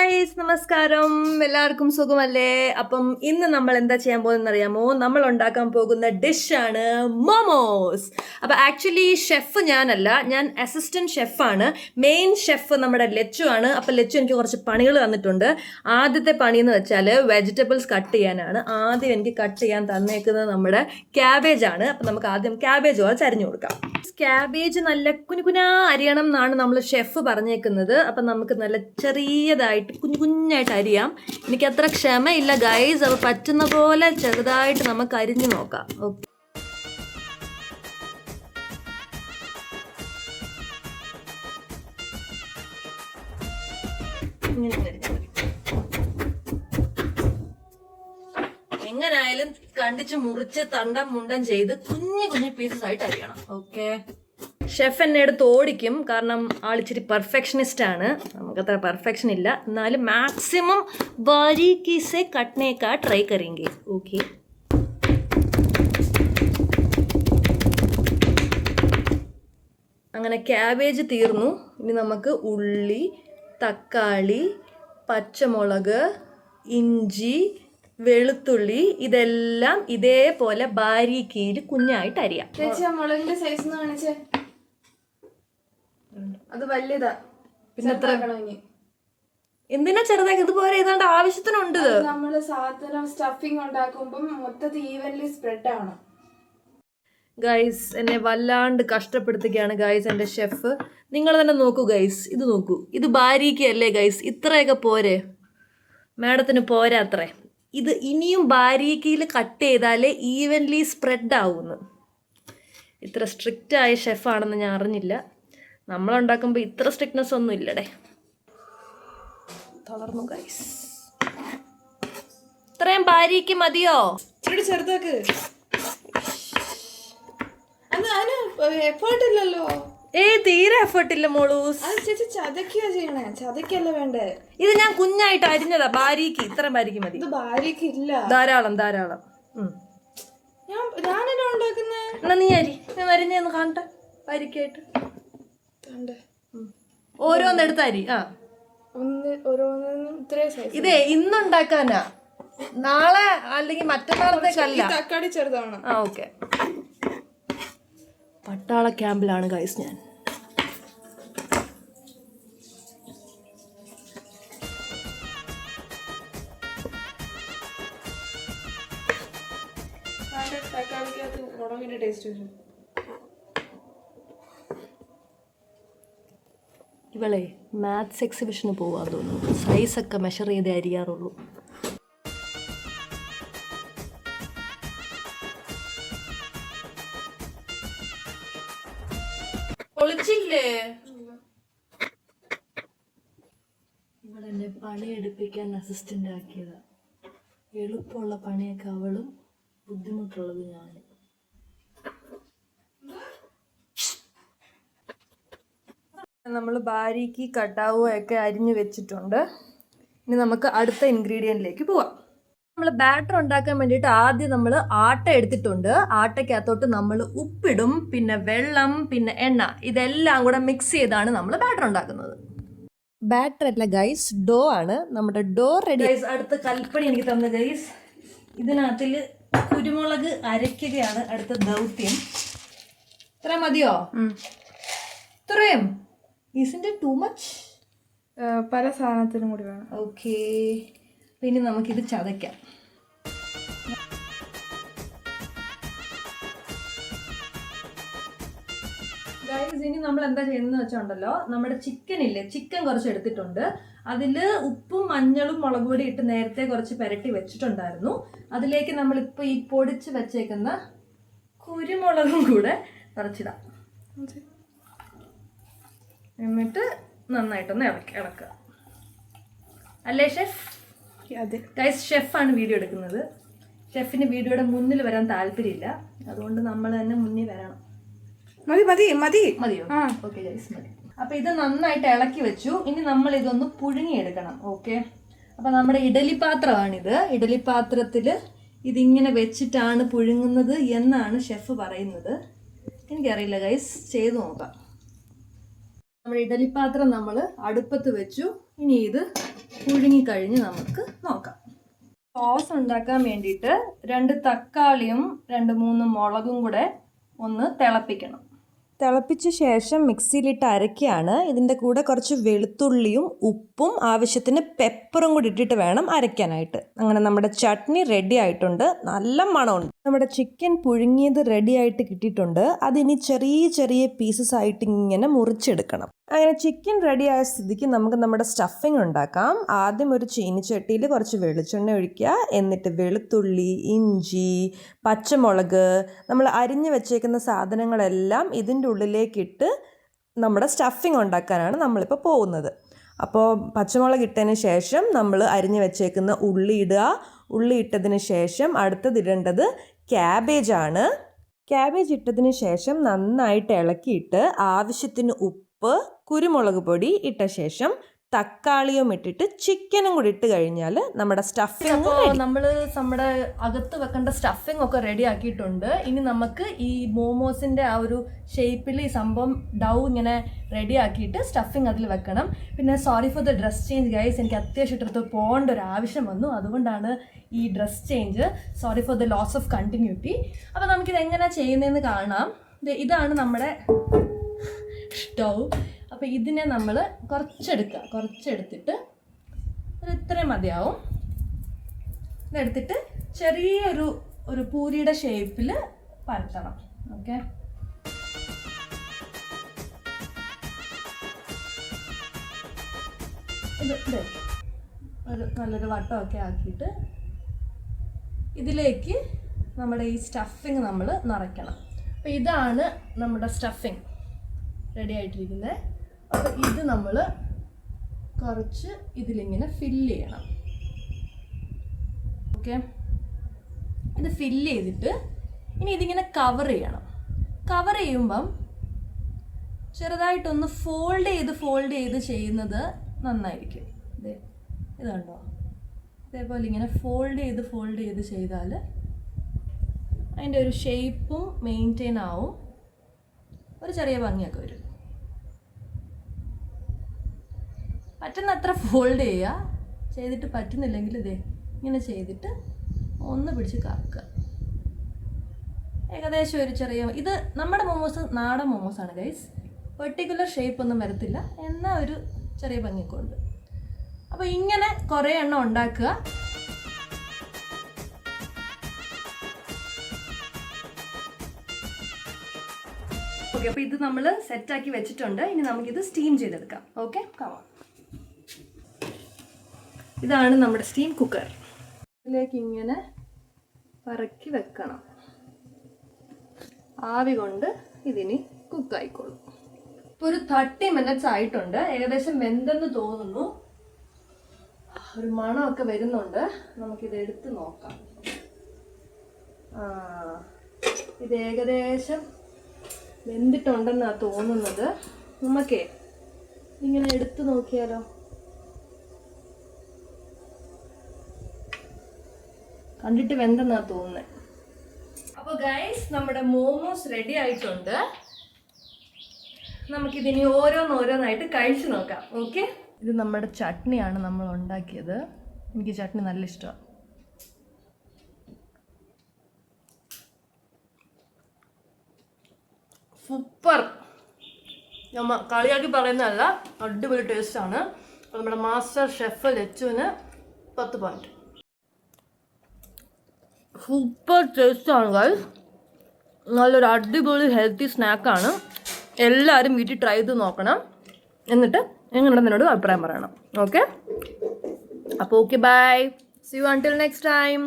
Guys നമസ്കാരം, എല്ലാവർക്കും സുഖമല്ലേ? അപ്പം ഇന്ന് നമ്മൾ എന്താ ചെയ്യാൻ പോകുന്നത് അറിയാമോ? നമ്മൾ ഉണ്ടാക്കാൻ പോകുന്ന ഡിഷാണ് മോമോസ്. അപ്പം ആക്ച്വലി ഷെഫ് ഞാനല്ല, ഞാൻ അസിസ്റ്റന്റ് ഷെഫാണ്. മെയിൻ ഷെഫ് നമ്മുടെ ലച്ചു ആണ്. അപ്പം ലച്ചു എനിക്ക് കുറച്ച് പണികൾ തന്നിട്ടുണ്ട്. ആദ്യത്തെ പണി എന്ന് വെച്ചാൽ വെജിറ്റബിൾസ് കട്ട് ചെയ്യാനാണ്. ആദ്യം എനിക്ക് കട്ട് ചെയ്യാൻ തന്നേക്കുന്നത് നമ്മുടെ ക്യാബേജ് ആണ്. അപ്പം നമുക്ക് ആദ്യം ക്യാബേജ് ചരിഞ്ഞു കൊടുക്കാം. ക്യാബേജ് നല്ല കുനുകുനാ അരിയണം എന്നാണ് നമ്മൾ ഷെഫ് പറഞ്ഞേക്കുന്നത്. അപ്പം നമുക്ക് നല്ല ചെറിയതായിട്ട് കുഞ്ഞായിട്ട് അരിയാം. എനിക്ക് അത്ര ക്ഷമയില്ല ഗൈസ്. അപ്പോൾ പറ്റുന്ന പോലെ ചെറുതായിട്ട് നമുക്ക് അരിഞ്ഞു നോക്കാം. ഓക്കെ, എങ്ങനായാലും കണ്ടിച്ച് മുറിച്ച് തണ്ടം മുണ്ടം ചെയ്ത് കുഞ്ഞു പീസസ് ആയിട്ട് അരിയണം. ഓക്കെ, ഷെഫ് എന്നെ എടുത്ത് ഓടിക്കും, കാരണം ആളിച്ചിരി പെർഫെക്ഷനിസ്റ്റ് ആണ്. നമുക്കത്ര പെർഫെക്ഷൻ ഇല്ല, എന്നാലും മാക്സിമം ബാരീക്കി സെ കട്ട്നെ കാ ട്രൈ കरेंगे. ഓക്കെ, അങ്ങനെ ക്യാബേജ് തീർന്നു. ഇനി നമുക്ക് ഉള്ളി, തക്കാളി, പച്ചമുളക്, ഇഞ്ചി, വെളുത്തുള്ളി ഇതെല്ലാം ഇതേപോലെ ബാരീക്കിയിൽ കുഞ്ഞായിട്ട് അരിയാം. മുളകിന്റെ സൈസ് കാണിച്ചേ, അത് വലിയതാ. പിന്നെ എത്ര എന്തിനാ ചെറുതാക്കി? ഇതുപോലെ ഏതാണ്ട് ആവശ്യത്തിനുണ്ട്. നമ്മള് സാധനം സ്റ്റഫിങ് ഉണ്ടാക്കുമ്പോ മൊത്തത്തിൽ ഈവൻലി സ്പ്രെഡ് ആവണം. ഗൈസ് എന്നെ വല്ലാണ്ട് കഷ്ടപ്പെടുത്തുകയാണ് ഗൈസ് എൻ്റെ ഷെഫ്. നിങ്ങൾ തന്നെ നോക്കൂ ഗൈസ്, ഇത് നോക്കൂ, ഇത് ബാരീക്കല്ലേ ഗൈസ്? ഇത്രയൊക്കെ പോരെ? മാഡത്തിന് പോരാ അത്രേ. ഇത് ഇനിയും ബാരീക്കിയിൽ കട്ട് ചെയ്താലേ ഈവൻലി സ്പ്രെഡ് ആവുന്നു. ഇത്ര സ്ട്രിക്റ്റ് ആയ ഷെഫാണെന്ന് ഞാൻ അറിഞ്ഞില്ല. നമ്മളുണ്ടാക്കുമ്പോൾ ഇത്ര സ്ട്രിക്ട്നെസ് ഒന്നും ഇല്ലടേ. തളർന്നു ഗൈസ്. ഇത്രയും ബാരീക്ക് മതിയോ? ചെറുതാക്ക്. എഫേർട്ട് ഇല്ലല്ലോ. തീരെ എഫേർട്ട് ഇല്ല മോളൂസ്. ചേച്ചി ചതക്കിയാ ചെയ്യണേ, ചതക്കല്ല വേണ്ടേ. ഇത് ഞാൻ കുഞ്ഞായിട്ട് അരിഞ്ഞതാ. ബാരീക്ക് ഇത്ര ബാരീക്ക് മതി. ഇത് ബാരീക്ക് ഇല്ല, ധാരാളം. ഞാനെന്നാ ഉണ്ടാക്കുന്നേ? എന്നാ നീ അരി, ഞാൻ അരിഞ്ഞെന്ന് കാണട്ടെ. ബാരീക്കായിട്ട് ഓരോന്നെടുത്ത് അരി. ഇതേ ഇന്നുണ്ടാക്കാനാ, നാളെ അല്ലെങ്കിൽ മറ്റന്നാളത്തേക്കല്ല. തക്കാളി ചെറുതാണ്. ഓക്കെ. പട്ടാള ക്യാമ്പിലാണ് ഗൈസ് ഞാൻ. ഇവളെ മാത്സ് എക്സിബിഷന് പോവാൻ തോന്നുന്നു. സൈസൊക്കെ മെഷർ ചെയ്ത് അരിയാറുള്ളൂ. പൊളിച്ചില്ലേ? ഇവളെന്നെ പണിയെടുപ്പിക്കാൻ അസിസ്റ്റന്റ് ആക്കിയതാ. എളുപ്പമുള്ള പണിയൊക്കെ അവളും, ബുദ്ധിമുട്ടുള്ളത് ഞാനും. നമ്മൾ ബാരീക്ക് കട്ടാവുകയൊക്കെ അരിഞ്ഞു വെച്ചിട്ടുണ്ട്. ഇനി നമുക്ക് അടുത്ത ഇൻഗ്രീഡിയൻറ്റിലേക്ക് പോവാം. നമ്മൾ ബാറ്റർ ഉണ്ടാക്കാൻ വേണ്ടിയിട്ട് ആദ്യം നമ്മൾ ആട്ട എടുത്തിട്ടുണ്ട്. ആട്ടയ്ക്കകത്തോട്ട് നമ്മൾ ഉപ്പിടും, പിന്നെ വെള്ളം, പിന്നെ എണ്ണ, ഇതെല്ലാം കൂടെ മിക്സ് ചെയ്താണ് നമ്മൾ ബാറ്റർ ഉണ്ടാക്കുന്നത്. ബാറ്റർ അല്ല ഗൈസ്, ഡോ ആണ്. നമ്മുടെ ഡോ റെഡി. ഗൈസ് അടുത്ത കൽപ്പണി എനിക്ക് തന്ന ഗൈസ്, ഇതിനകത്തിൽ കുരുമുളക് അരയ്ക്കുകയാണ് അടുത്ത ദൗത്യം. ഇത്ര മതിയോ? ഇത്രയും ഈസിൻ്റെ ടു മച്ച്? പല സാധനത്തിനും കൂടി വേണം. ഓക്കെ, പിന്നെ നമുക്കിത് ചതയ്ക്കാം. ഗൈസ് ഇനി നമ്മൾ എന്താ ചെയ്യുന്നത് വെച്ചുണ്ടല്ലോ, നമ്മുടെ ചിക്കൻ ഇല്ലേ, ചിക്കൻ കുറച്ച് എടുത്തിട്ടുണ്ട്. അതിൽ ഉപ്പും മഞ്ഞളും മുളക് പൊടി ഇട്ട് നേരത്തെ കുറച്ച് പുരട്ടി വെച്ചിട്ടുണ്ടായിരുന്നു. അതിലേക്ക് നമ്മളിപ്പോൾ ഈ പൊടിച്ച് വെച്ചേക്കുന്ന കുരുമുളകും കൂടെ കുറച്ചിടാം. എന്നിട്ട് നന്നായിട്ടൊന്ന് ഇളക്കുക. അല്ലേ ഷെഫ്? അതെ ഗൈസ്, ഷെഫാണ് വീഡിയോ എടുക്കുന്നത്. ഷെഫിന് വീഡിയോയുടെ മുന്നിൽ വരാൻ താല്പര്യമില്ല, അതുകൊണ്ട് നമ്മൾ തന്നെ മുന്നിൽ വരണം. മതിയോ? ഓക്കെ ഗൈസ്, മതി. അപ്പൊ ഇത് നന്നായിട്ട് ഇളക്കി വെച്ചു. ഇനി നമ്മൾ ഇതൊന്ന് പുഴുങ്ങിയെടുക്കണം. ഓക്കെ, അപ്പൊ നമ്മുടെ ഇഡലി പാത്രമാണിത്. ഇഡലി പാത്രത്തിൽ ഇതിങ്ങനെ വെച്ചിട്ടാണ് പുഴുങ്ങുന്നത് എന്നാണ് ഷെഫ് പറയുന്നത്. എനിക്കറിയില്ല ഗൈസ്, ചെയ്തു നോക്കാം. നമ്മുടെ ഇഡലിപ്പാത്രം നമ്മൾ അടുപ്പത്ത് വെച്ചു. ഇനി ഇത് പുഴുങ്ങിക്കഴിഞ്ഞ് നമുക്ക് നോക്കാം. സോസ് ഉണ്ടാക്കാൻ വേണ്ടിയിട്ട് 2 തക്കാളിയും 2-3 മുളകും കൂടെ ഒന്ന് തിളപ്പിക്കണം. തിളപ്പിച്ച ശേഷം മിക്സിയിലിട്ട് അരയ്ക്കുകയാണ്. ഇതിൻ്റെ കൂടെ കുറച്ച് വെളുത്തുള്ളിയും ഉപ്പും ആവശ്യത്തിന് പെപ്പറും കൂടി ഇട്ടിട്ട് വേണം അരയ്ക്കാനായിട്ട്. അങ്ങനെ നമ്മുടെ ചട്നി റെഡി ആയിട്ടുണ്ട്. നല്ല മണമുണ്ട്. നമ്മുടെ ചിക്കൻ പുഴുങ്ങിയത് റെഡി ആയിട്ട് കിട്ടിയിട്ടുണ്ട്. അതിനി ചെറിയ ചെറിയ പീസസ് ആയിട്ട് ഇങ്ങനെ മുറിച്ചെടുക്കണം. അങ്ങനെ ചിക്കൻ റെഡി ആയ സ്ഥിതിക്ക് നമുക്ക് നമ്മുടെ സ്റ്റഫിങ് ഉണ്ടാക്കാം. ആദ്യം ഒരു ചീനിച്ചട്ടിയിൽ കുറച്ച് വെളിച്ചെണ്ണ ഒഴിക്കുക. എന്നിട്ട് വെളുത്തുള്ളി, ഇഞ്ചി, പച്ചമുളക്, നമ്മൾ അരിഞ്ഞു വെച്ചേക്കുന്ന സാധനങ്ങളെല്ലാം ഇതിൻ്റെ ഉള്ളിലേക്കിട്ട് നമ്മുടെ സ്റ്റഫിങ് ഉണ്ടാക്കാനാണ് നമ്മളിപ്പോൾ പോകുന്നത്. അപ്പോൾ പച്ചമുളക് ഇട്ടതിന് ശേഷം നമ്മൾ അരിഞ്ഞു വെച്ചേക്കുന്ന ഉള്ളി ഇടുക. ഉള്ളി ഇട്ടതിന് ശേഷം അടുത്തതിടേണ്ടത് ക്യാബേജാണ്. ക്യാബേജ് ഇട്ടതിന് ശേഷം നന്നായിട്ട് ഇളക്കിയിട്ട് ആവശ്യത്തിന് ഉപ്പ്, കുരുമുളക് പൊടി ഇട്ട ശേഷം തക്കാളിയും ഇട്ടിട്ട് ചിക്കനും കൂടി ഇട്ട് കഴിഞ്ഞാൽ നമ്മുടെ സ്റ്റഫിങ്. അപ്പോൾ നമ്മുടെ അകത്ത് വെക്കേണ്ട സ്റ്റഫിങ് ഒക്കെ റെഡി ആക്കിയിട്ടുണ്ട്. ഇനി നമുക്ക് ഈ മോമോസിൻ്റെ ആ ഒരു ഷേപ്പിൽ ഈ സംഭവം ഡൗ ഇങ്ങനെ റെഡി ആക്കിയിട്ട് സ്റ്റഫിങ് അതിൽ വെക്കണം. പിന്നെ sorry for the dress change guys, എനിക്ക് അത്യാവശ്യമായിട്ട് പോകേണ്ട ഒരു ആവശ്യം വന്നു, അതുകൊണ്ടാണ് ഈ dress change. Sorry for the loss of continuity. അപ്പോൾ നമുക്കിത് എങ്ങനെയാണ് ചെയ്യുന്നതെന്ന് കാണാം. ഇതാണ് നമ്മുടെ സ്റ്റൗ. അപ്പോൾ ഇതിനെ നമ്മൾ കുറച്ചെടുത്തിട്ട് ഇത്രയും മതിയാവും. ഇതെടുത്തിട്ട് ചെറിയൊരു പൂരിയുടെ ഷേപ്പിൽ പരത്തണം. ഓക്കെ, ഇത് നല്ലൊരു വട്ടമൊക്കെ ആക്കിയിട്ട് ഇതിലേക്ക് നമ്മുടെ ഈ സ്റ്റഫിങ് നമ്മൾ നിറയ്ക്കണം. അപ്പോൾ ഇതാണ് നമ്മുടെ സ്റ്റഫിങ് റെഡി ആയിട്ടിരിക്കുന്നത്. അപ്പോൾ ഇത് നമ്മൾ കുറച്ച് ഇതിലിങ്ങനെ ഫില്ല് ചെയ്യണം. ഓക്കെ, ഇത് ഫില്ല് ചെയ്തിട്ട് ഇനി ഇതിങ്ങനെ കവർ ചെയ്യണം. കവർ ചെയ്യുമ്പം ചെറുതായിട്ടൊന്ന് ഫോൾഡ് ചെയ്ത് ചെയ്യുന്നത് നന്നായിരിക്കും. ഇത് കണ്ടോ, ഇതേപോലെ ഇങ്ങനെ ഫോൾഡ് ചെയ്ത് ചെയ്താൽ അതിൻ്റെ ഒരു ഷേപ്പും മെയിൻറ്റെയിൻ ആവും, ഒരു ചെറിയ ഭംഗിയൊക്കെ വരും. പറ്റുന്നത്ര ഫോൾഡ് ചെയ്യുക. ചെയ്തിട്ട് പറ്റുന്നില്ലെങ്കിൽ ഇങ്ങനെ ചെയ്തിട്ട് ഒന്ന് പിടിച്ച് കറക്കുക. ഏകദേശം ഒരു ചെറിയ, ഇത് നമ്മുടെ മോമോസ് നാടൻ മോമോസാണ് ഗൈസ്. പെർട്ടിക്കുലർ ഷേപ്പ് ഒന്നും വരത്തില്ല, എന്നാൽ ഒരു ചെറിയ ഭംഗിയൊക്കെ ഉണ്ട്. അപ്പോൾ ഇങ്ങനെ കുറേ എണ്ണം ഉണ്ടാക്കുക. ഓക്കെ, അപ്പോൾ ഇത് നമ്മൾ സെറ്റാക്കി വെച്ചിട്ടുണ്ട്. ഇനി നമുക്കിത് സ്റ്റീം ചെയ്തെടുക്കാം. ഓക്കെ, കമാ. ഇതാണ് നമ്മുടെ സ്റ്റീം കുക്കർ. ഇതിലേക്ക് ഇങ്ങനെ പറക്കി വെക്കണം. ആവി കൊണ്ട് ഇതിന് കുക്കായിക്കോളും. ഇപ്പോൾ ഒരു 30 minutes ആയിട്ടുണ്ട്. ഏകദേശം വെന്തെന്ന് തോന്നുന്നു. ഒരു മണമൊക്കെ വരുന്നുണ്ട്. നമുക്കിത് എടുത്ത് നോക്കാം. ഇത് ഏകദേശം വെന്തിട്ടുണ്ടെന്നാണ് തോന്നുന്നത്. നമുക്കേ ഇങ്ങനെ എടുത്ത് നോക്കിയാലോ. കണ്ടിട്ട് വെന്തെന്നാ തോന്നുന്നത്. അപ്പോൾ ഗൈസ്, നമ്മുടെ മോമോസ് റെഡി ആയിട്ടുണ്ട്. നമുക്കിതിനി ഓരോന്നായിട്ട് കഴിച്ചു നോക്കാം. ഓക്കെ, ഇത് നമ്മുടെ ചട്നിയാണ് നമ്മൾ ഉണ്ടാക്കിയത്. എനിക്ക് ചട്നി നല്ല ഇഷ്ടമാണ്. സൂപ്പർ. നമ്മൾ കളിയാക്കി പറയുന്നതല്ല, അടിപൊളി ടേസ്റ്റാണ്. അപ്പോൾ നമ്മുടെ മാസ്റ്റർ ഷെഫ് ലച്ചുവിന് 10 പോയിന്റ്. സൂപ്പർ ടേസ്റ്റാണ് ഗൈസ്. നല്ലൊരു അടിപൊളി ഹെൽത്തി സ്നാക്കാണ്. എല്ലാവരും വീട്ടിൽ ട്രൈ ചെയ്ത് നോക്കണം. എന്നിട്ട് എങ്ങനെയുണ്ടെന്ന് എന്നോട് അഭിപ്രായം പറയണം. ഓക്കെ, അപ്പോൾ okay, bye. See you until next time.